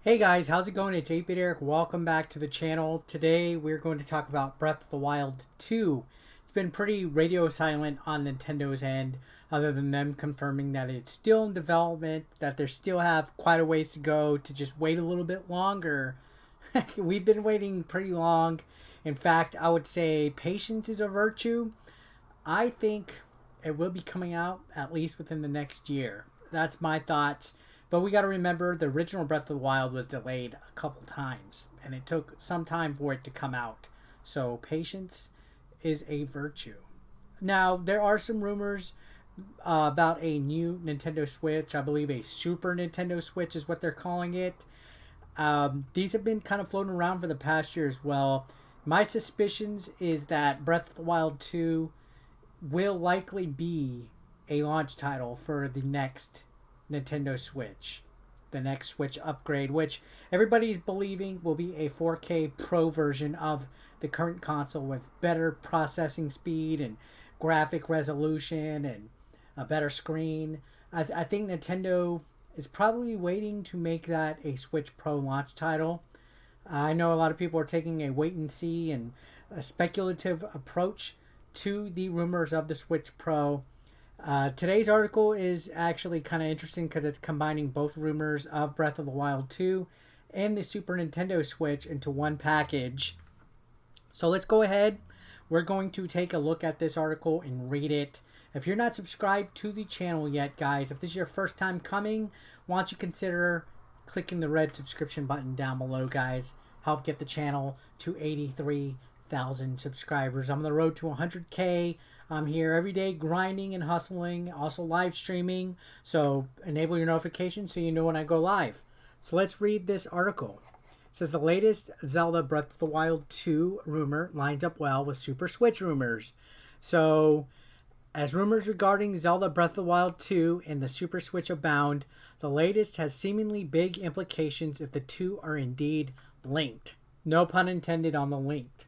Hey guys, how's it going? It's 8-Bit Eric. Welcome back to the channel. Today we're going to talk about Breath of the Wild 2. It's been pretty radio silent on Nintendo's end, other than them confirming that it's still in development, that they still have quite a ways to go to just wait a little bit longer. We've been waiting pretty long. In fact, I would say patience is a virtue. I think it will be coming out at least within the next year. That's my thoughts. But we got to remember the original Breath of the Wild was delayed a couple times, and it took some time for it to come out. So patience is a virtue. Now, there are some rumors about a new Nintendo Switch. I believe a Super Nintendo Switch is what they're calling it. These have been kind of floating around for the past year as well. My suspicions is that Breath of the Wild 2 will likely be a launch title for the next Nintendo Switch, the next Switch upgrade, which everybody's believing will be a 4K Pro version of the current console with better processing speed and graphic resolution and a better screen. I think Nintendo is probably waiting to make that a Switch Pro launch title. I know a lot of people are taking a wait and see and a speculative approach to the rumors of the Switch Pro. Today's article is actually kind of interesting because it's combining both rumors of Breath of the Wild 2 and the Super Nintendo Switch into one package. So let's go ahead. We're going to take a look at this article and read it. If you're not subscribed to the channel yet, guys, if this is your first time coming, why don't you consider clicking the red subscription button down below, guys. Help get the channel to 83,000 subscribers. I'm on the road to 100K. I'm here every day grinding and hustling, also live streaming. So enable your notifications so you know when I go live. So let's read this article. It says the latest Zelda Breath of the Wild 2 rumor lines up well with Super Switch rumors. So as rumors regarding Zelda Breath of the Wild 2 and the Super Switch abound, the latest has seemingly big implications if the two are indeed linked. No pun intended on the linked.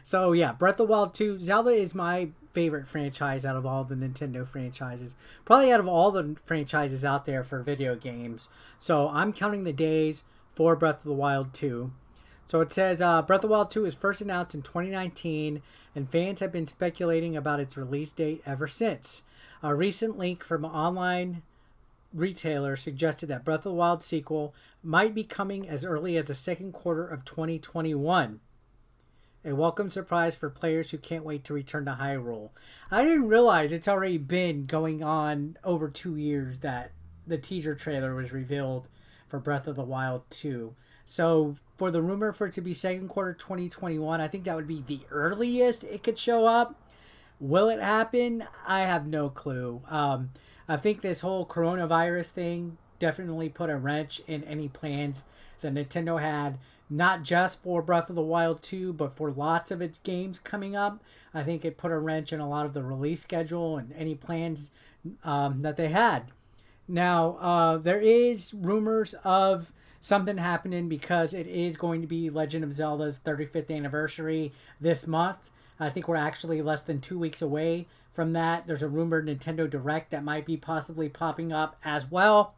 So yeah, Breath of the Wild 2. Zelda is my favorite franchise out of all the Nintendo franchises. Probably out of all the franchises out there for video games. So I'm counting the days for Breath of the Wild 2. So it says Breath of the Wild 2 is first announced in 2019, and fans have been speculating about its release date ever since. A recent link from an online retailer suggested that Breath of the Wild sequel might be coming as early as the second quarter of 2021. A welcome surprise for players who can't wait to return to Hyrule. I didn't realize it's already been going on over 2 years that the teaser trailer was revealed for Breath of the Wild 2. So for the rumor for it to be second quarter 2021, I think that would be the earliest it could show up. Will it happen? I have no clue. I think this whole coronavirus thing definitely put a wrench in any plans that Nintendo had, not just for Breath of the Wild 2, but for lots of its games coming up. I think it put a wrench in a lot of the release schedule and any plans that they had. Now, there is rumors of something happening because it is going to be Legend of Zelda's 35th anniversary this month. I think we're actually less than 2 weeks away from that. There's a rumored Nintendo Direct that might be possibly popping up as well.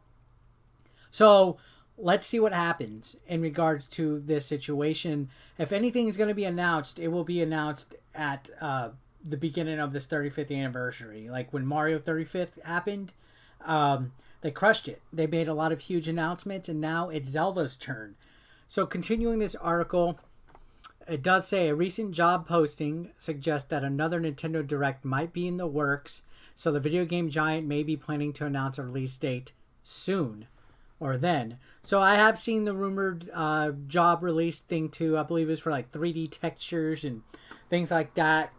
So let's see what happens in regards to this situation. If anything is going to be announced, it will be announced at the beginning of this 35th anniversary. Like when Mario 35th happened, they crushed it. They made a lot of huge announcements, and now it's Zelda's turn. So continuing this article, it does say a recent job posting suggests that another Nintendo Direct might be in the works, so the video game giant may be planning to announce a release date soon. Or then. So I have seen the rumored job release thing too. I believe it's for like 3D textures and things like that.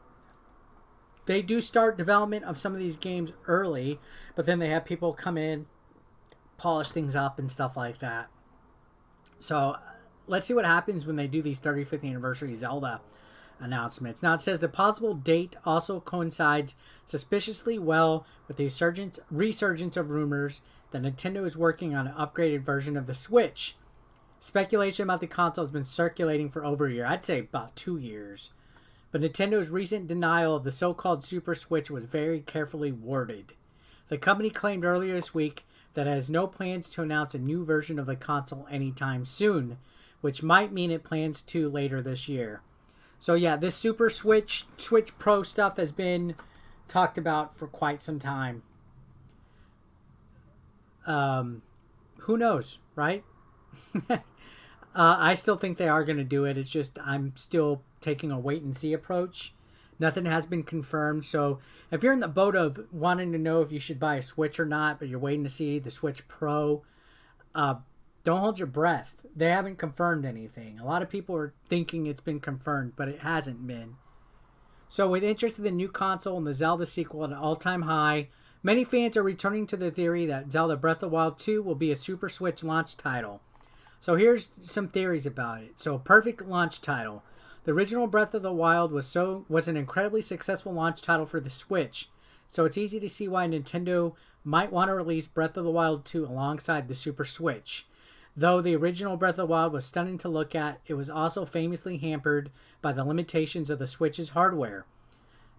They do start development of some of these games early, but then they have people come in, polish things up and stuff like that. So let's see what happens when they do these 35th anniversary Zelda announcements. Now it says the possible date also coincides suspiciously well with the resurgence of rumors that Nintendo is working on an upgraded version of the Switch. Speculation about the console has been circulating for over a year. I'd say about 2 years. But Nintendo's recent denial of the so-called Super Switch was very carefully worded. The company claimed earlier this week that it has no plans to announce a new version of the console anytime soon, which might mean it plans to later this year. So yeah, this Super Switch Pro stuff has been talked about for quite some time. Who knows, right? I still think they are going to do it. It's just I'm still taking a wait and see approach. Nothing has been confirmed. So if you're in the boat of wanting to know if you should buy a Switch or not, but you're waiting to see the Switch Pro, don't hold your breath. They haven't confirmed anything. A lot of people are thinking it's been confirmed, but it hasn't been. So with interest in the new console and the Zelda sequel at an all-time high, many fans are returning to the theory that Zelda Breath of the Wild 2 will be a Super Switch launch title. So here's some theories about it. So a perfect launch title. The original Breath of the Wild was an incredibly successful launch title for the Switch. So it's easy to see why Nintendo might want to release Breath of the Wild 2 alongside the Super Switch. Though the original Breath of the Wild was stunning to look at, it was also famously hampered by the limitations of the Switch's hardware.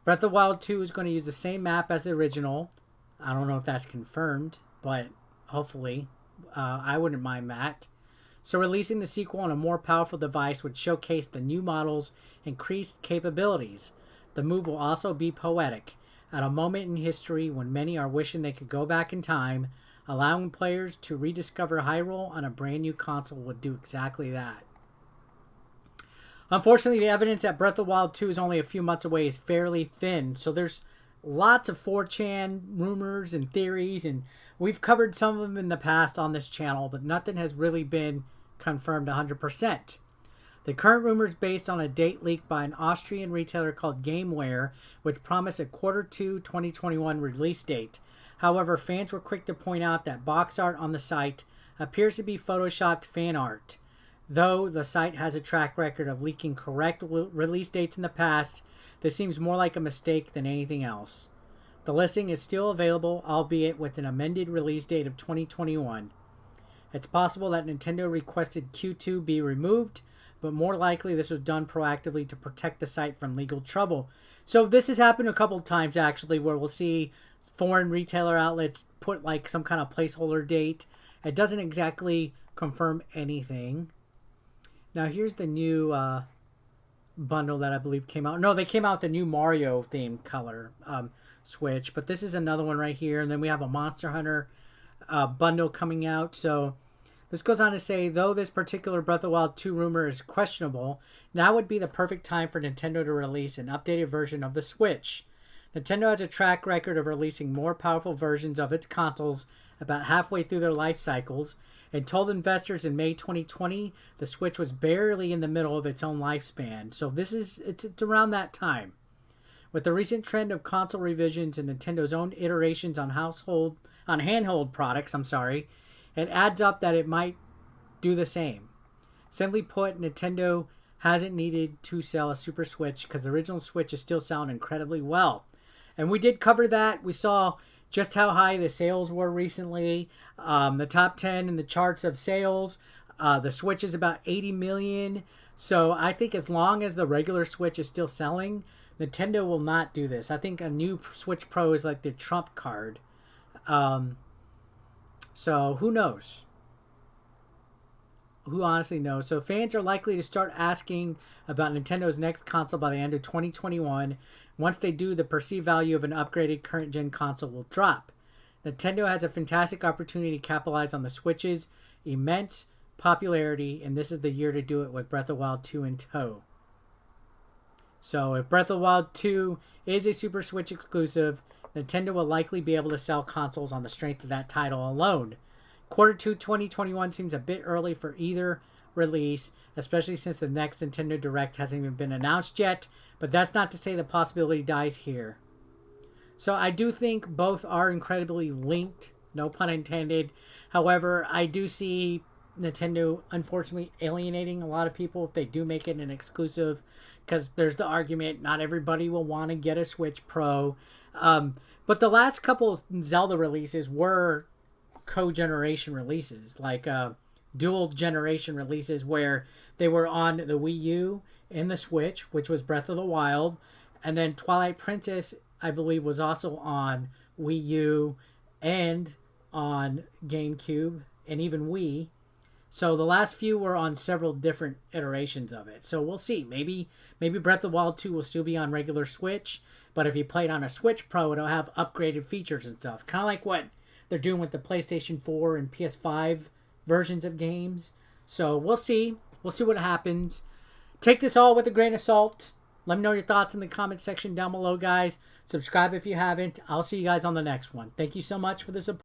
Breath of the Wild 2 is going to use the same map as the original. I don't know if that's confirmed, but hopefully. I wouldn't mind that. So releasing the sequel on a more powerful device would showcase the new model's increased capabilities. The move will also be poetic, at a moment in history when many are wishing they could go back in time. Allowing players to rediscover Hyrule on a brand new console would do exactly that. Unfortunately, the evidence that Breath of the Wild 2 is only a few months away is fairly thin, so there's lots of 4chan rumors and theories, and we've covered some of them in the past on this channel, but nothing has really been confirmed 100%. The current rumor is based on a date leaked by an Austrian retailer called Gameware, which promised a Q2 2021 release date. However, fans were quick to point out that box art on the site appears to be photoshopped fan art. Though the site has a track record of leaking correct release dates in the past, this seems more like a mistake than anything else. The listing is still available, albeit with an amended release date of 2021. It's possible that Nintendo requested Q2 be removed, but more likely this was done proactively to protect the site from legal trouble. So this has happened a couple of times actually, where we'll see foreign retailer outlets put like some kind of placeholder date. It doesn't exactly confirm anything. Now here's the new bundle that I believe came out. No, they came out with the new Mario themed color Switch, but this is another one right here. And then we have a Monster Hunter bundle coming out. So this goes on to say, though this particular Breath of the Wild 2 rumor is questionable, now would be the perfect time for Nintendo to release an updated version of the Switch. Nintendo has a track record of releasing more powerful versions of its consoles about halfway through their life cycles, and told investors in May 2020 the Switch was barely in the middle of its own lifespan. So it's around that time. With the recent trend of console revisions and Nintendo's own iterations on handheld products, it adds up that it might do the same. Simply put, Nintendo hasn't needed to sell a Super Switch because the original Switch is still selling incredibly well. And we did cover that. We saw just how high the sales were recently. The top 10 in the charts of sales. The Switch is about 80 million. So I think as long as the regular Switch is still selling, Nintendo will not do this. I think a new Switch Pro is like the trump card. So who knows? Who honestly knows? So fans are likely to start asking about Nintendo's next console by the end of 2021. Once they do, the perceived value of an upgraded current-gen console will drop. Nintendo has a fantastic opportunity to capitalize on the Switch's immense popularity, and this is the year to do it with Breath of the Wild 2 in tow. So if Breath of the Wild 2 is a Super Switch exclusive, Nintendo will likely be able to sell consoles on the strength of that title alone. Q2 2021 seems a bit early for either release, especially since the next Nintendo Direct hasn't even been announced yet, but that's not to say the possibility dies here. So I do think both are incredibly linked, no pun intended. However, I do see Nintendo unfortunately alienating a lot of people if they do make it an exclusive, because there's the argument not everybody will want to get a Switch Pro. But the last couple Zelda releases were co-generation releases, like dual generation releases where they were on the Wii U and the Switch, which was Breath of the Wild, and then Twilight Princess, I believe, was also on Wii U and on GameCube and even Wii. So the last few were on several different iterations of it. So we'll see. Maybe Breath of the Wild 2 will still be on regular Switch, but if you play it on a Switch Pro, it'll have upgraded features and stuff. Kind of like what they're doing with the PlayStation 4 and PS5 versions of games. So we'll see. We'll see what happens. Take this all with a grain of salt. Let me know your thoughts in the comment section down below, guys. Subscribe if you haven't. I'll see you guys on the next one. Thank you so much for the support.